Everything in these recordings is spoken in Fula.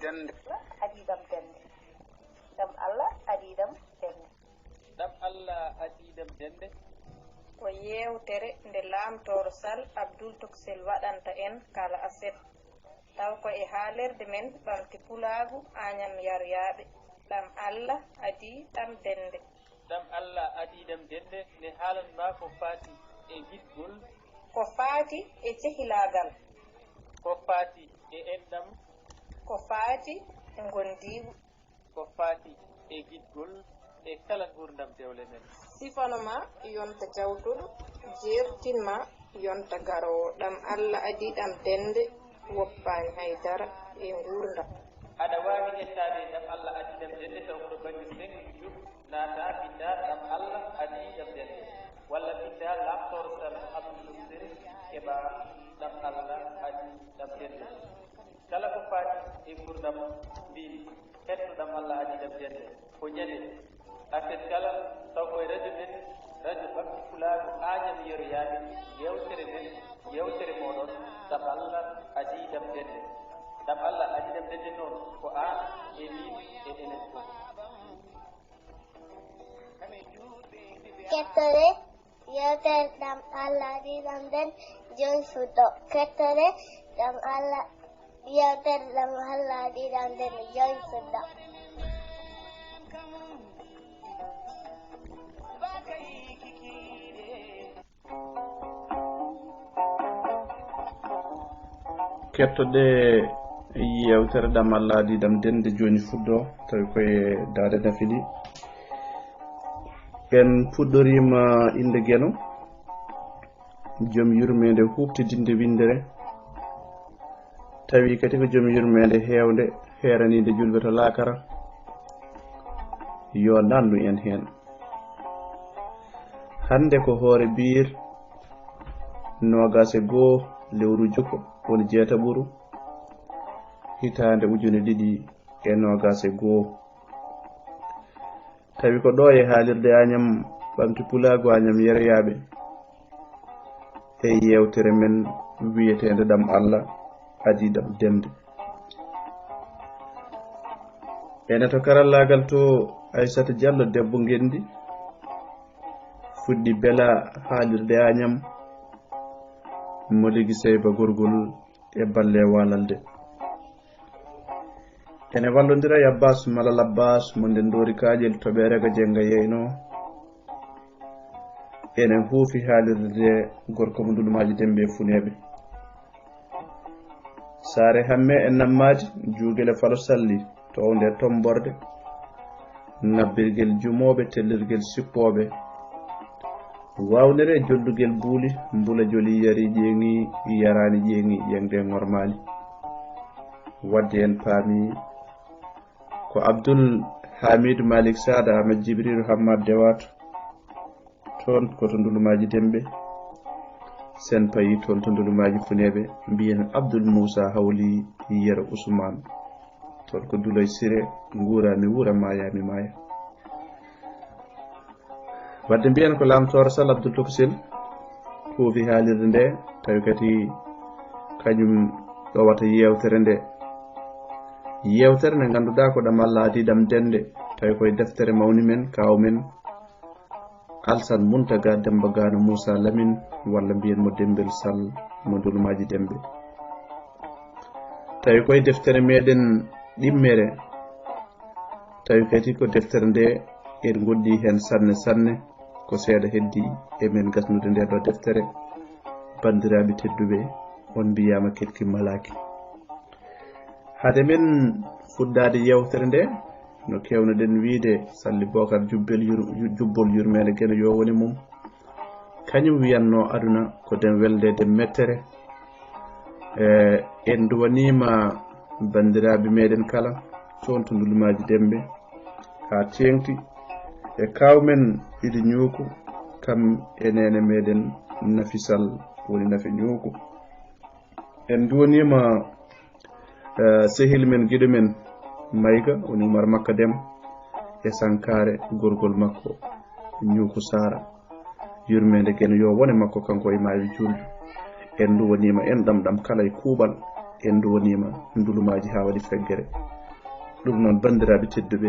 dennde adii ɗam dennde ɗam Allah adii ɗam dennde ɗam Allah adii ɗam dennde ko yewtere nde laamtoro Sall Abdoul Toksel waɗanta en kala aset taw ko e haalerde men ɓamti pulaagu Agnam Yaryaɓe ɗam Allah adii ɗam dennde ɗam Allah adii ɗam dennde nde haalanma ko faati e giɗgol ko faati e cehilaagal ko faati e enɗam ko faati e ngondiigu ko faati e giɗgol e kala gurdam dewle men sifanoma yonta jawtuɗo jertinma yonta garowo ɗam Allah adii ɗam dennde woppani haydara e gurdam aɗa waawi ettade ɗam Allah adii ɗam dennde taw koɗo baŋnge sengiɗo naata binda ɗam Allah adii ɗam dennde walla binda lamtoro Sall Abdoul Toksel keɓa ɗam Allah adii ɗam dennde kala ko faati e gurdam mbimi hetto ɗam Allah adii ɗam dennde ko ñande aset kala taw koye radio men radio ɓamti pulaagu Agnam Yaryaɓe yewtere men yewtere moɗon ɗam Allah adii ɗam dennde ɗam Allah adii ɗam dennde noon ko an e min e enen fof kettore yewtere ɗam Allah adii ɗam dennde joni fuɗɗo kettore ɗam Allah yewtere ɗam Allah adii ɗam dennde joni fuɗɗo kettoɗe yewtere ɗam Allah adii ɗam dennde joni fuɗɗo tawi koye daade nafiɗi en puɗɗorima inde gueno joom yurmede huɓtidinde windere tawi kadi ko joom yurmede hewde heranide julɓe to laakara yo nandu en hen hande ko hoore biir 21 lewru jukko woni jeetaɓuru hitande 2021 tawi ko ɗo e haalirde Agnam ɓamti pulaagu Agnam Yaryaɓe e yewtere men wiyetede ɗam Allah adii ɗam dennde ene to karallagal to Aissata Diallo debbo Ngendi fuɗɗi bela haalirde Agnam mo ligi Seyba gorgol e balle walalde ene wallodira e Abbas Malal Abbas mo nden doori kaƴel toɓere ko jenga yeyno enen huufi haalirde gorko mo ndulumaji dembe funeɓe saare hamme en nammadi juugele falo salli to nde tomborde nabbirgel jumoɓe tellirgel sippoɓe wawnere jollugel buuli mbula joli yari ƴeŋi yarani ƴeŋi yengde ngormali wadde en paami ko Abdoul Hamid Malik Sada Ahmed Jibril Hammad Dewato toon koto ndulumaji dembe sen payi toon to ndulumaji funeɓe mbiyen Abdoul Moussa hawli yero Ousmane toon ko Duloy Siré nguurami wuura mayami maya wadde mbiyen ko lamtoro Sall Abdoul Toksel huufi haalirde nde tawi kadi kañum ɗowata yewtere nde yewtere nde ganduɗa ko ɗam Allah adii ɗam dennde tawi koye deftere mawni men kaw men Alsan Muntaga Demba Gano Moussa Lamine walla mbiyen mo Dembel Sall mo ndulumaji dembe tawi koye deftere meɗen ɗimmere tawi kadi ko deftere nde en goddi hen sanne sanne ko seeɗa heddi e men gasnude nde ɗo deftere bandiraɓe tedduɓe on mbiyama ketki malaki hade men fuddade yewtere nde no kewnoɗen wiide Salli Bocar jubbol yurmede gueno yo woni mum kañum wiyanno aduna ko den weldede mettere en duwanima bandiraɓe meɗen kala toon to ndulumaji dembe ha tengti e kawmen iɗi ñuuku kam e nene meɗen Nafisal woni Nafi ñuuku en duwanima sehil men giɗo men Mayga woni Umar Makka Dem e Sankare gorgol makko ñuuku Sara yurmede gueno yo wone makko kanko e maawi julde en duwanima en ɗam kala e kuuɓal en duwonima ndulumaji ha waɗi feggere ɗum noon bandiraɓe tedduɓe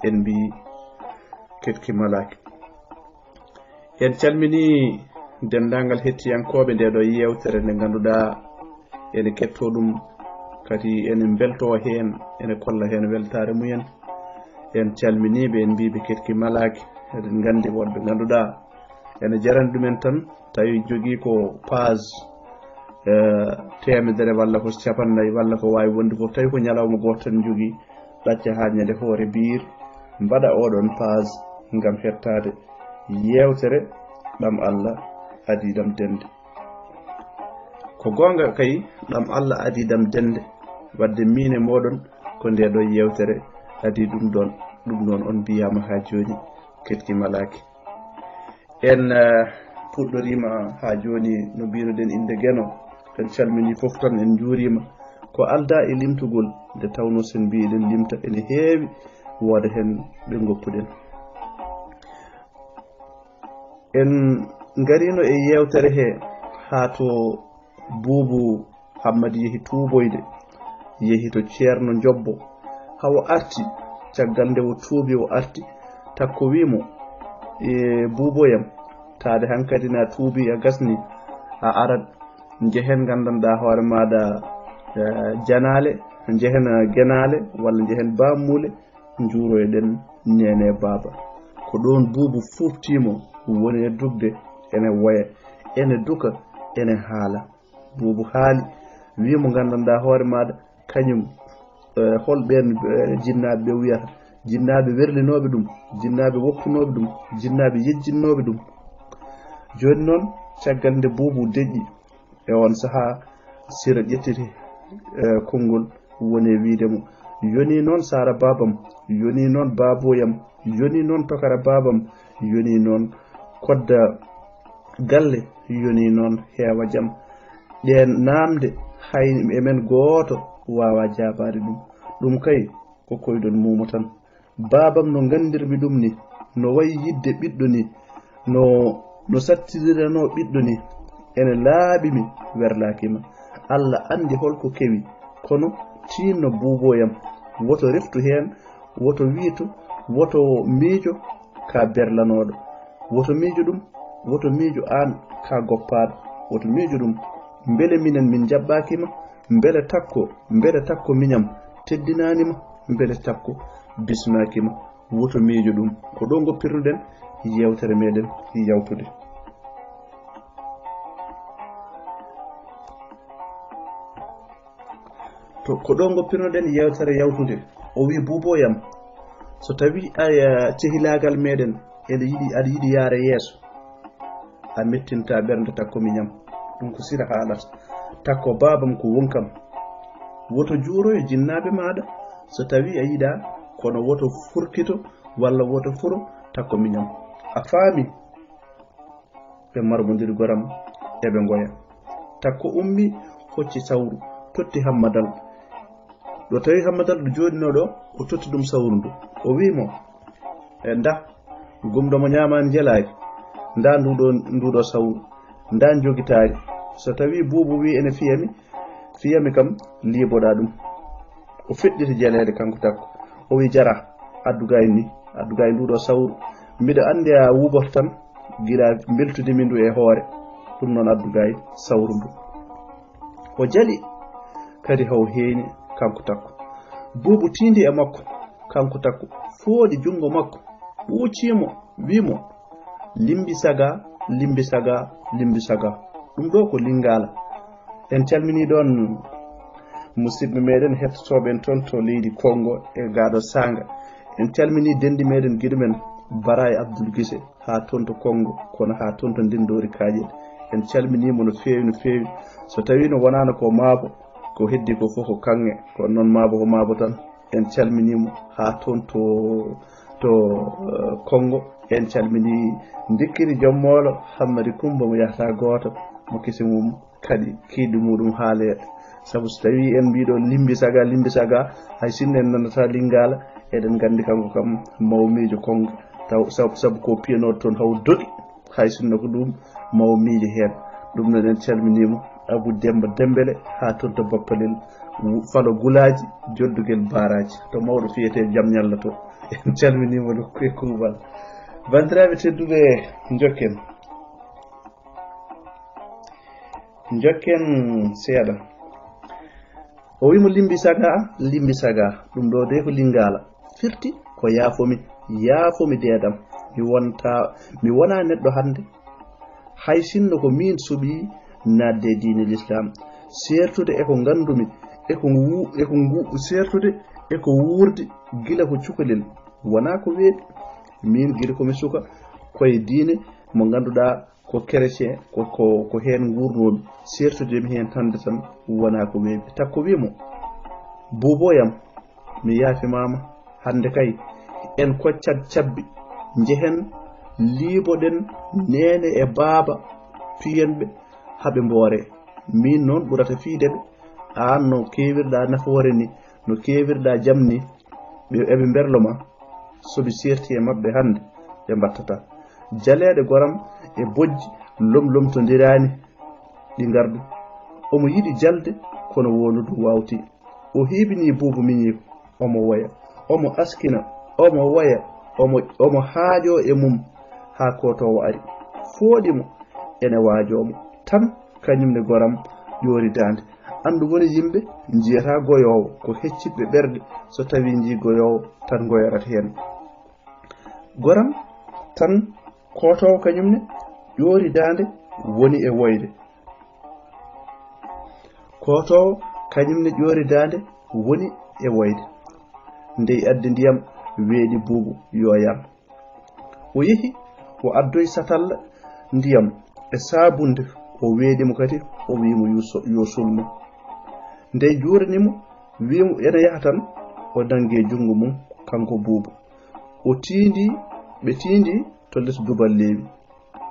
en mbi ketki malaki en calmini dendagal hettiyankoɓe nde ɗo yewtere nde ganduɗa ene ketto ɗum kadi ene belto hen ene kolla hen weltare mumen en calminiɓe en mbiɓe ketki malaki eɗen gandi wonɓe ganduɗa ene jarani ɗumen tan tawi jogui ko page temedere walla ko capannayyi walla ko wawi wonde fof tawi ko ñalawma goto tan jogui ɗacca ha ñande hoore biir mbaɗa oɗon page gam hettade yewtere ɗam Allah adii dennde ko gonga kay ɗam Allah adii dennde wadde min e moɗon ko nde ɗo yewtere adi ɗum ɗon on mbiyama ha joni ketki malaki en puɗɗorima ha joni no mbinoɗen inde Gueno en calmini foof tan en juurima ko alda e limtugol nde tawno sen mbiɗen limta ene heewi wooda hen ɓe goppuɗen en garino e yewtere he ha to Boubou Hammadi yeehi tuuboyde yeehi to ceerno Jobbo hawo arti caggal nde o tuubi o arti takko wimo e Bouboyam taade hankadi na tuubi a gasni a arat jehen gandanɗa hoore maɗa janale jehen genale walla jehen bamule juuroyɗen nene baba ko ɗon Boubou fuftimo woni e dugde ene woya ene duka ene haala Boubou haali wimo gandanɗa hoore maɗa kañum holɓen jinnaɓe ɓe wiyata jinnaɓe werlinoɓe ɗum jinnaɓe woppunoɓe ɗum jinnaɓe yejjinnoɓe ɗum joni noon caggal nde Boubou deƴƴi e on saaha sira ƴettiti konngol woni wiidemo yoni noon Sara babam yoni noon baboyam yoni noon tokara babam yoni noon kodda galle yoni noon heewa jam ɗen namde hay emen gooto wawa jabade ɗum kay ko koyɗon mumo tan babam no gandirmi ɗum ni no wayi yidde ɓiɗɗo ni no sattidirano ɓiɗɗo ni ene laaɓimi werlakima Allah andi holko kewi kono tinno Bouboyam woto reftu hen woto wiito woto miijo ka berlanoɗo woto miijo ɗum woto miijo an ka goppaɗo woto miijo ɗum beele minen min jaɓɓakima beele takko miñam teddinanima beele takko bismakima woto miijo ɗum ko ɗo goppirnuɗen yewtere meɗen yawtude to ko ɗo goppirnoɗen yewtere yawtude o wi Bouboyam so tawi a cehilagal meɗen aɗa yiɗi yaara yeeso a mettinta ɓernde takko miñam ɗum ko sira haalata takko babam ko wonkam woto juuroyo jinnaɓe maɗa so tawi a yiɗa kono woto furkito walla woto furo takko miñam a faami ɓe marmodiri goram eɓe goya takko ummi hocci sawru totti Hammadal ɗo tawi Hammadal ɗo joɗino ɗo o totti ɗum sawru ndu o wimo e nda gumɗomo ñamani jelaki nda nduɗo sawru nda jogitari so tawi Boubou wi ene fiyami kam liboɗa ɗum o feɗɗiti jelede kanko takko o wi jara addugay nduɗo sawru mbiɗa andi a wuboto tan gila beltudimi ndu e hoore ɗum noon addugay sawru ndu o jali kadi haw heeñi kanko takko Boubou tindi e makko kanko takko fooɗi jungo makko ɓuucimo wimo limbi saga ɗum ɗo ko Lingala en calmini ɗon musidɓe meɗen hettotoɓe en toon to leydi Congo e gaɗo Sanga en calmini dendi meɗen guiɗumen Bara e Abdoul Guissé ha toon to Congo kono ha toon to Ndindori Kaƴel en calminimo no fewi so tawi no wonano ko maabo ko heddi ko fof ko kange ko noon maabo ko maabo tan en calminimo ha toon to Congo en calmini dikkiri jommolo Hammadi Kumba mo yahata goto mo kisi mum kadi kiiɗi muɗum haale sabu so tawi en mbiɗo limbi saga hay sinno en nanata Lingala eɗen gandi kanko kam mawmijo Congo taw sabu ko piyanoɗo toon haw doɗi hay sinno ko ɗum mawmijo hen ɗum noon en calminimo Abu Demba Dembele ha toddo Bappalel falo gulaaji joddugel baraji to mawdo fiyete jam nyalla to en calminima do ko kubal bandiraɓe tedduɓe jokken seeɗa o wimo limbi saga ɗum ɗo de ko lingala firti ko yaafomi dedam mi wona neɗɗo hande hay sinno ko min suɓi nadde diine l'islam sertude e ko gandumi sertude e ko wuurde gila ko cukalel wona ko weeɓi min gila komi suka koye diine mo ganduɗa ko chrétien ko hen gurnomi sertude mi hen tande tan wona ko weeɓi takko wimo buboyam mi yaafimama hande kay en koccat cabbi jehen liiboɗen nene e baaba piyenɓe haɓe mboore min noon ɓurata fiideɓe an no kewirɗa nafoore ni no kewirɗa jam ni eɓe berloma soɓe serti e mabɓe hande ɓe mbattata jaleɗe goram e bojji lomtodirani ɗi gardu omo yiɗi jalde kono woludu wawti o heɓini buubu miñiko omo waya omo askina omo waya omo haajo e mum ha kotowo ari fooɗimo ene waajomo tan kañumne goram yoori dande andu woni yimɓe jiyata goyowo ko hecciɓe ɓerɗe so tawi ji goyowo tan goyorata hen goram tan kotowo kañumne yoori dande woni e woyde kotowo kañumne ƴoori dande woni e woyde ndey addi ndiyam weeɗi buubu yo yar o yehi o addoy satalla ndiyam e sabunde o weeɗimo kadi o wimo yo sulmo ndey juuranimo wimo ene yaha tan o dangue jungo mum kanko buubu o ɓe tindi to less dubal leewi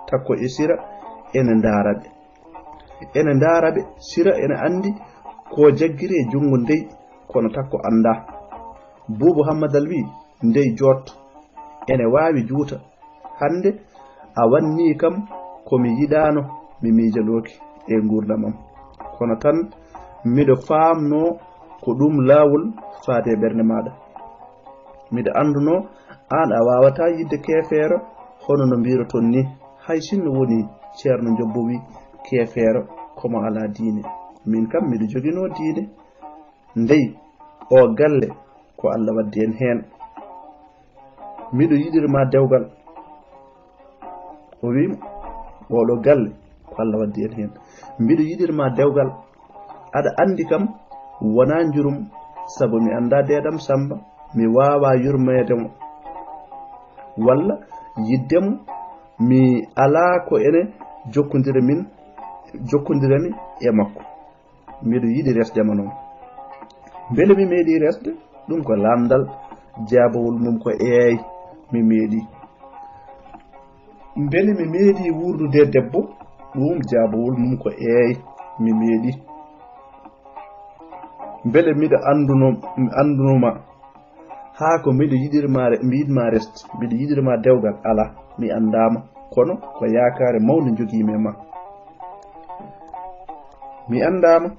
takko e sira ene ndaaraɓe sira ene andi ko jaggiri e jungo ndey kono takko anda buubu hammadal wi ndey jotto ene wawi juuta hande a wanni kam komi yiɗano mi miijaloki e gurdamam kono tan miɗo famno ko ɗum laawol faade ɓernde maɗa miɗo anduno an a wawata yidde kefeero hono no mbiroton ni hay sinno woni ceerno jobbo wi kefeero komo ala diine min kam miɗo jogino diine ndey o galle ko Allah waddi en hen miɗo yiɗirma dewgal o wimo oɗo galle ko Allah waddi en hen mbiɗo yiɗirma dewgal aɗa andi kam wona jurum sabu mi anda dedam Samba mi wawa yurmedemo walla yiddemo mi ala ko ene jokkodirami e makko miɗo yiɗi resdema noon beele mi meeɗi resde ɗum ko lamdal jabawol mum ko mi meeɗi beele mi meeɗi wurdude debbo ɗum jabawol mum ko mi meeɗi beele miɗo andunoma ha ko miɗo yiɗirma rest miɗo yiɗirma dewgal ala mi andama kono ko yakare mawde jogimi e ma mi andama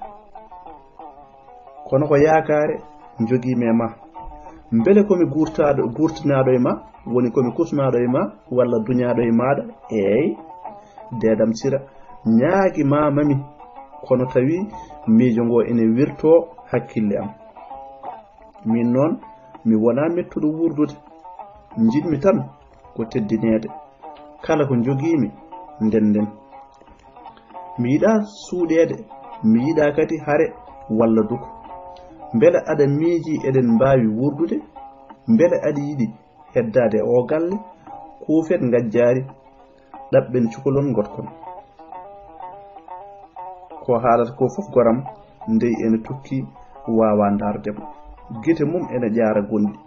kono ko yakare jogimi e ma beele komi gurtinaɗo e ma woni komi kusnaɗo e ma walla duñaɗo e maɗa dedam sira ñaagi mamami kono tawi miijo ngo ene wirto hakkille am min noon mi wona mettuɗo wurdude jiɗmi tan ko teddinede kala ko jogimi denden mi yiɗa suuɗede mi yiɗa kadi hare walla duko beele aɗa miiji eɗen mbawi wurdude beele aɗa yiɗi heddade o galle kuufet gajjari ɗaɓɓen cukalon gotkon ko haalata ko fof goram ndey ene tukki wawa dardemo gite mum ene jaara gondi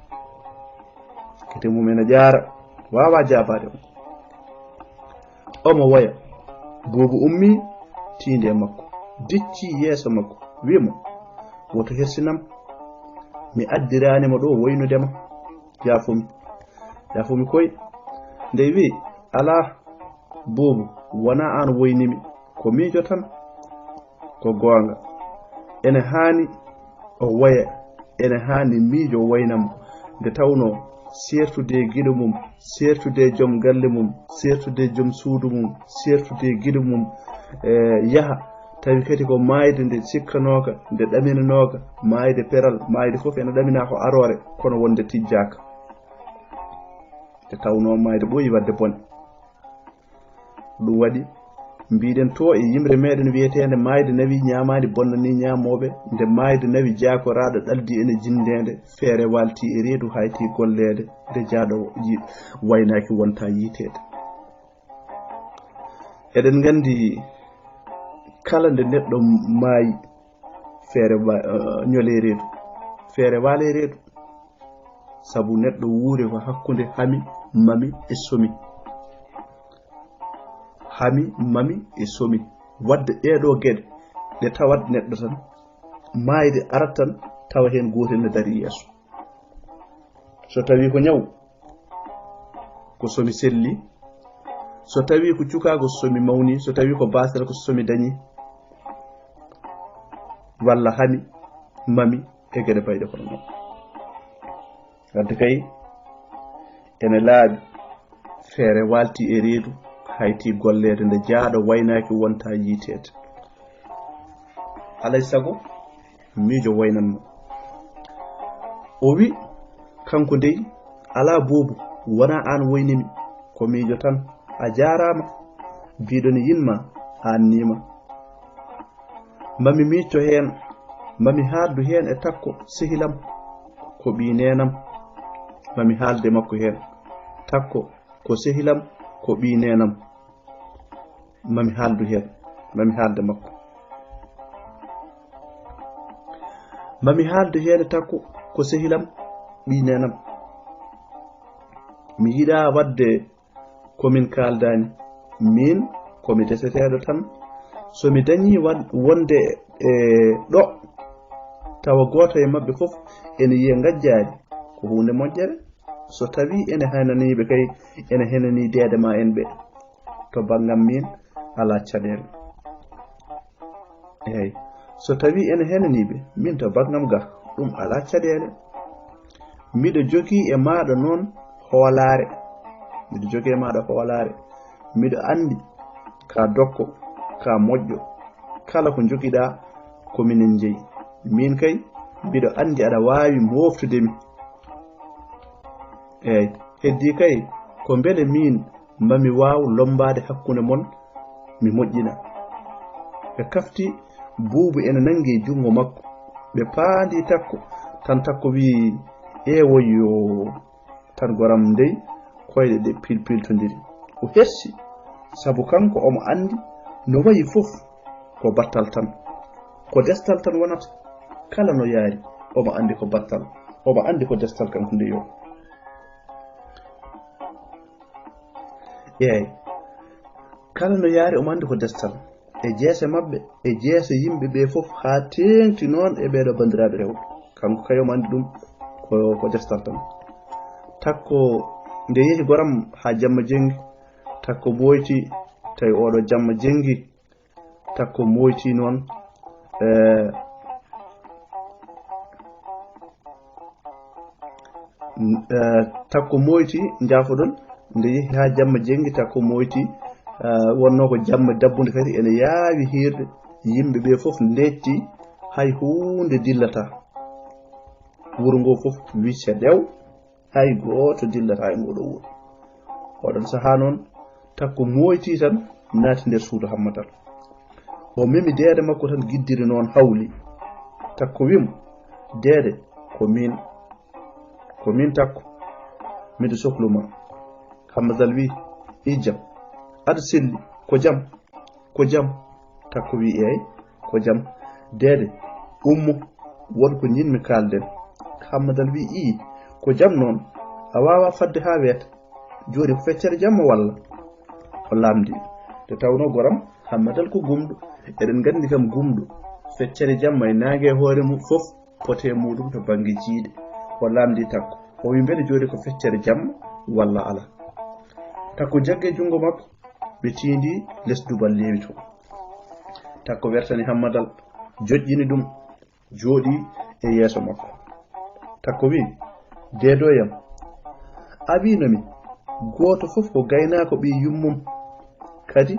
gite mum ene jaara wawa jabade omo waya buubu ummi tinde makko dicci yeeso makko wimo woto hersinam mi addiranimo ɗo woynudema yafumi koy ndey wi ala buubu wona an woynimi ko miijo tan ko goonga ene haani o waya ene haani miijo waynamo nde tawno sertude giɗo mum sertude joom galle mum sertude joom suudu mum sertude giɗo mum yaha tawi kadi ko maayde nde sikkanoka nde ɗaminanoka maayde peral maayde fof ene ɗamina ko arore kono wonde tijjaka te tawno maayde ɓooyi wadde bone ɗum waɗi mbiɗen to e yimre meɗen wiyetende maayde nawi ñamani bonnani ñamoɓe nde maayde nawi jaakoraɗo ɗaldi ene jindede feere walti e reedu hayti gollede nde jaaɗo waynaki wonta yiitede eɗen gandi kala nde neɗɗo maayi feere ñole reedu feere waale reedu sabu neɗɗo wuuri ko hakkunde hami mami e somi hami mami e somi wadde ɗeɗo geɗe ɗe tawat neɗɗo tan maayde arat tan tawa hen gotel ne dari yeeso so tawi ko ñaw ko somi selli so tawi ko cukago somi mawni so tawi ko basal ko somi dañi walla hami mami e geɗe bayɗe kono noon wadde kay ene laaɓi feere walti e reedu hayti gollede nde jaaɗo waynaki wonta yiitede alay sago miijo waynanmo o wi kanko dey ala boobu wona an waynimi ko miijo tan a jarama biɗon yinma an nima mami micco hen mami haaldu hen e takko sehilam ko ɓi nenam mami haalde makko hen takko ko sehilam ko ɓi nenam mami haaldu hen mami haalde makko mami haaldu hen takko ko sehilam ɓi nenam mi yiɗa wadde komin kaldani min komi deseteɗo tan somi dañi wonde e ɗo tawa goto e mabɓe fof ene yiya gajjari ko hunde moƴƴere so tawi ene hananiɓe kay ene henani dede ma en ɓe to bangam min ala caɗele eyyi so tawi ene henaniɓe min to bangam ga ɗum ala caɗele miɗo jogui e maɗa noon hoolare miɗo jogui e maɗa hoolare miɗo andi ka dokko ka moƴƴo kala ko joguiɗa ko minen jeeyi min kay mbiɗo andi aɗa wawi moftudemi eyyi heddi kay ko beele min mami waw lombade hakkude mon mi moƴƴina ɓe kafti buubu ene nangi jungo makko ɓe paandi takko tan takko wi ewoyo tan goram ndey koyɗe ɗe pilpiltodiri o hersi sabu kanko omo andi no wayi fof ko battal tan ko destal tan wonata kala no yaari omo andi ko battal omo andi ko destal kanko nde yo eyyi kala no yaari omo andi ko destal e jeese mabɓe e jeese yimɓe ɓe fof ha tengti noon e ɓeɗo bandiraɓe rewɓe kanko kay omo andi ɗum ko destal tan takko nde yehi goram ha jamma jengi takko moyti tawi oɗo jamma jengi takko moyti noon takko moyti jafoɗon nde yehi ha jamma jengi takko moyti wonno ko jamma dabbude kadi ene yaawi hirde yimɓe ɓe fof detti hay hunde dillata wuro ngo fof wicce ɗew hay goto dillata e ngoɗo wuro oɗon saaha noon takko moyti tan naati nder suudu hammatal o memi dede makko tan giddiri noon hawli takko wimo dede ko min takko miɗo sohluma hammadal wi ijam aɗa selli ko jam takko wi eyyi ko jam dede ummo wonko jinmi kalden hammadal wi i ko jam noon a wawa fadde ha weeta joni ko feccere jamma walla o lamdi te tawno goram hammadal ko gumɗo eɗen gandi kam gumɗo feccere jamma e nangue hoore mum fof pote muɗum to banggue jiiɗe o lamdi takko o wi beele joni ko feccere jamma walla ala takko jagge jungo makko ɓe tindi less dubal lewi to takko wertani hammadal joƴƴini ɗum jooɗi e yeeso makko takko wi deedoyam abinomi gooto fof ko gaynako ɓi yummum kadi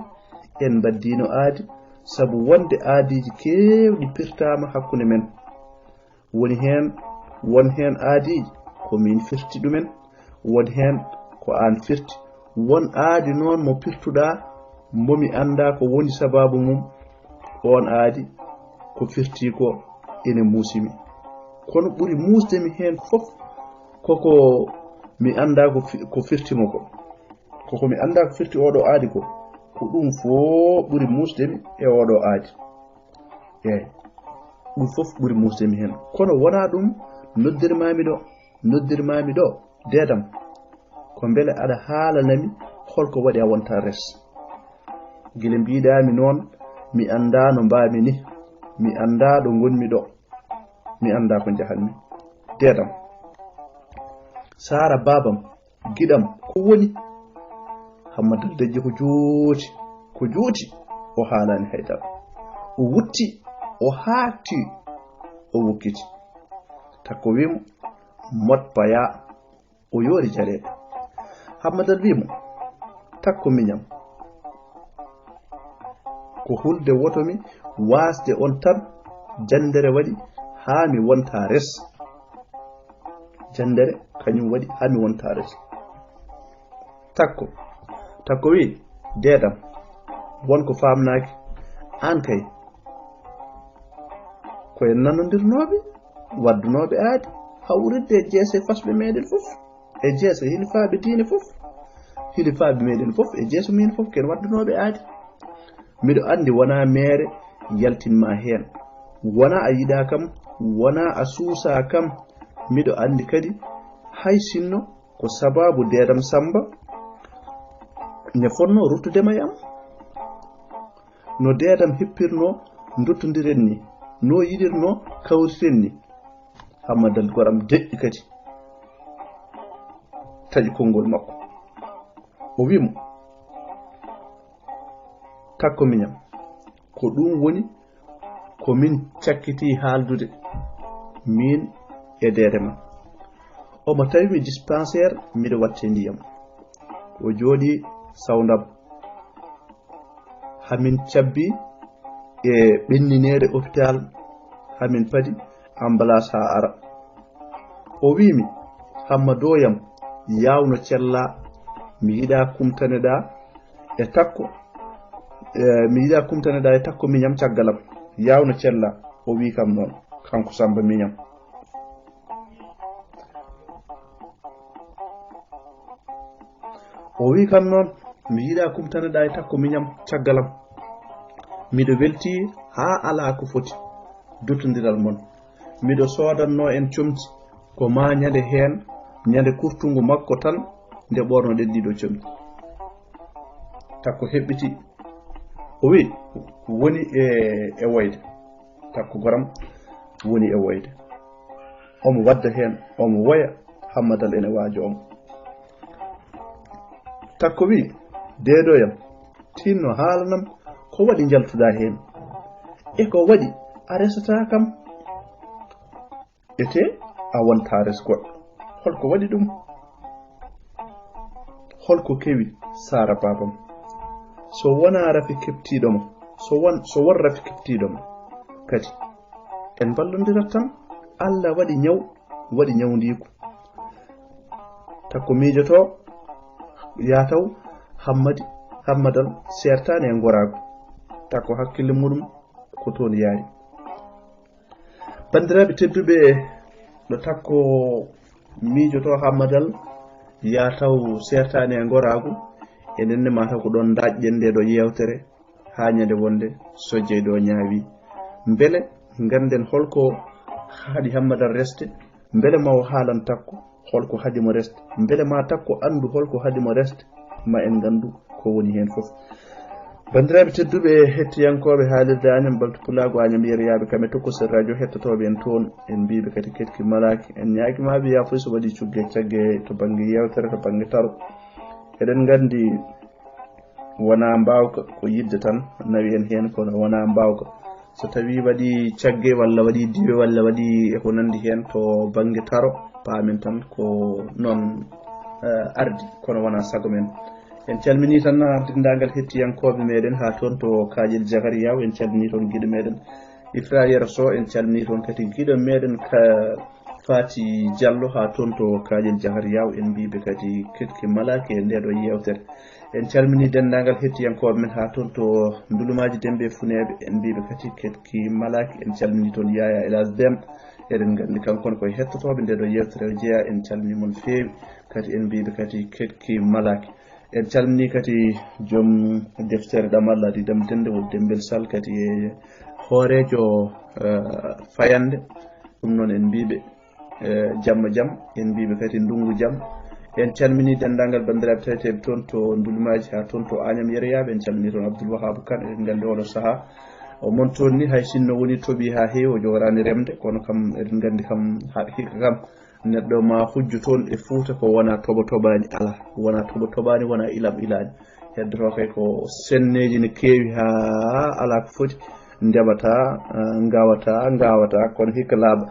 en baddino aadi sabu wonde aadiji keewɗi pirtama hakkunde men won hen aadiji ko min firti ɗumen won hen ko an firti won aadi noon mo pirtuɗa momi anda ko woni sababu mum on aadi ko firti ko ene muusimi kono ɓuri muusdemi hen fof koko mi anda ko firtimo koko mi anda ko firti oɗo aadi ko ɗum fof ɓuri muusdemi e oɗo aadi eyi ɗum fof ɓuri muusdemi hen kono wona ɗum noddirmami ɗo dedam ko beele aɗa haalanami holko waɗi a wonta res gila mbiɗami noon mi anda no mbami ni mi anda ɗo gonmi ɗo mi anda ko jahanmi dedam sara babam giɗam ko woni hammadal dejji ko jooti o haalani haydara o wutti o haati o wukkiti takko wimo mot paya o yoori jareɗe hammadal wimo takko miñam ko hulde wotomi wasde on tan jandere waɗi ha mi wonta res jandere kañum waɗi ha mi wonta res takko wi dedam wonko famnaki an kay koye nanodirnoɓe waddunoɓe aadi hawridde e jeese fasɓe meɗen fof e jeese hilifaɓe diine fof hilifaɓe meɗen fof e jeeso min fof ken waddunoɓe aadi miɗo andi wona mere yaltinma hen wona a yiɗa kam wona a suusa kam miɗo andi kadi hay sinno ko sababu dedam Samba ne fonno ruttudema yam no dedam hippirno duttodiren ni no yiɗirno kawriren ni hammadal goram deƴƴi kadi taƴi konngol makko o wimo takko miñam ko ɗum woni ko min cakkiti haaldude min e dede ma omo tawi mi dispensaire miɗo watte ndiyam o jooɗi sawndam hamin cabbi e ɓenninede hôpital hamin padi ambulance ha ara o wimi hammadoyam yawno cella mi yiɗa kumtaneɗa e takko mi yiɗa kumtaneɗa e takko miñam caggalam yawno cella o wi kam noon kanko Samba miñam o wi kam noon mi yiɗa kumtaneɗa e takko miñam caggalam miɗo welti ha ala ko foti duttodiral mon miɗo sodanno en comti ko ma ñande hen ñande kurtungu makko tan nde ɓornoɗen ɗiɗo comti takko heɓɓiti o wi woni e woyde takko goram woni e woyde omo wadda hen omo woya hammadal ene waajo omo takko wi deedoyam tinno haalanam ko waɗi jaltuɗa hen e ko waɗi a resata kam ete a wonta res goɗɗo holko waɗi ɗum holko kewi sara babam so wona rafi keptiɗoma so won rafi keptiɗoma kadi en ballodirat tan Allah waɗi ñaw waɗi ñawndiku takko miijoto yataw hammadal sertani e gorago takko hakkille muɗum ko toon yaari bandiraɓe tedduɓe ɗo takko miijoto hammadal yataw sertani e gorago enenne mataw ko ɗon daƴƴen nde ɗo yewtere ha ñande wonde sojje ɗo ñaawi beele ganden holko haɗi hammadal reste beele ma o haalan takko holko haɗimo reste beele ma takko andu holko haɗimo reste ma en gandu ko woni hen fof bandiraɓe tedduɓe hettiyankoɓe haalirde Agnam Balto Pulago Agnam yeriyaɓe kamɓe tokkosel radio hettotoɓe en toon en mbiɓe kadi ketki malaki en ñaaguimaɓe yafoy so waɗi cugge cagge to banggue yewtere to banggue taro eɗen gandi wona mbawka ko yidde tan nawi en hen kono wona mbawka so tawi waɗi cagge walla waɗi diwe walla waɗi eko nandi hen to banggue taro paamen tan ko non ardi kono wona sago men en calmini tan dendagal hettiyankoɓe meɗen ha toon to kaƴel Zakariyaw en calmini toon guiɗo meɗen Ifrayera So en calmini toon kadi guiɗo meɗen ka Fati Diallo ha toon to kaƴel Zakariyaw en mbiɓe kadi ketki malaki e ndeɗo yewtere en calmini dendagal hettiyankoɓe men ha toon to ndulumaji Dembe Funeɓe en mbiɓe kadi ketki malaki en calmini toon Yaya Elas Deme eɗen gandi kankon koye hettotoɓe ndeɗo yewtere jeeya en calmini mon feewi kadi en mbiɓe kadi ketki malaki en calmini kadi joom deftere Ɗam Alla adii Ɗam Dennde woni Dembel Sall kadi e hoorejo fayande ɗum noon en mbiɓe jamma jaam en mbiɓe kadi ndungu jaam en calmini dendagal bandiraɓe taweteɓe toon to ndulumaji ha toon to Agnam Yereyaɓe en calmini toon Abdoul Wahab Kane eɗen gandi oɗo saaha o mon toon ni hay sinno woni tooɓi ha heewi o jogorani remde kono kam eɗen gandi kam hikka kam neɗɗo ma hujju toon e Fouta ko wona toɓani ala wona toɓani wona ilam ilani heddoto kay ko senneji ne keewi ha ala ko foti ndeɓata gawata kono hikka laaɓa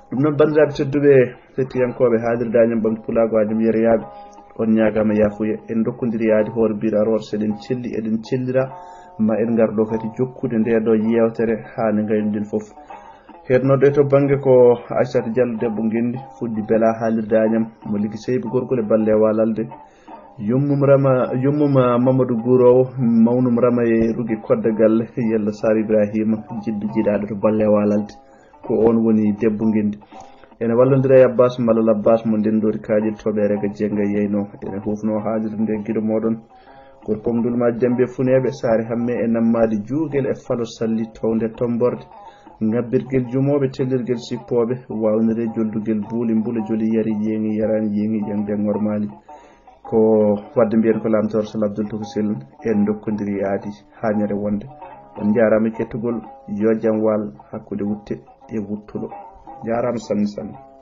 ɗum noon bandiraɓe tedduɓe hettiyankoɓe haalirdañam ɓamde pulago Agnam Yereyaɓe on ñagama yafuya en dokkodiri yaade hoore biɗa roota seɗen celli eɗen cellira ma en garɗo kadi jokkude ndeɗo yewtere ha nde gaynuɗen foof hetnoɗo to banggue ko Aissata Diallo debbo Guendi fuɗɗi beela haalirde Agnam mo liggi seybi gorgol e balle walalde yummuma Mamadou Gourowo mawnum rama e rugi kodde galle yalla Sar Ibrahima jiddo jiiɗaɗo to balle walalde ko on woni debbo Guendi ene wallodira e Abbas Malal Abbas mo ndendori kaƴel toɓere ga jenga yeyno ene hufno haalirde nde guiɗo moɗon gorkom ndulmaji Dembe Funeɓe Saare Hamme e nammade juuguel e falo salli towde tomborde ngabbirguel jumoɓe tellirguel sippoɓe wawnire joldugel buuli mbula joli yari yeŋi yarani yeŋi ƴangde ngormali ko wadde mbiyen ko lamtoro Sall Abdoul Tokosil en dokkodiri yaadi hañere wonde on jarama kettugol yo jaam wal hakkude wutte e wuttuɗo jarama sanne sanne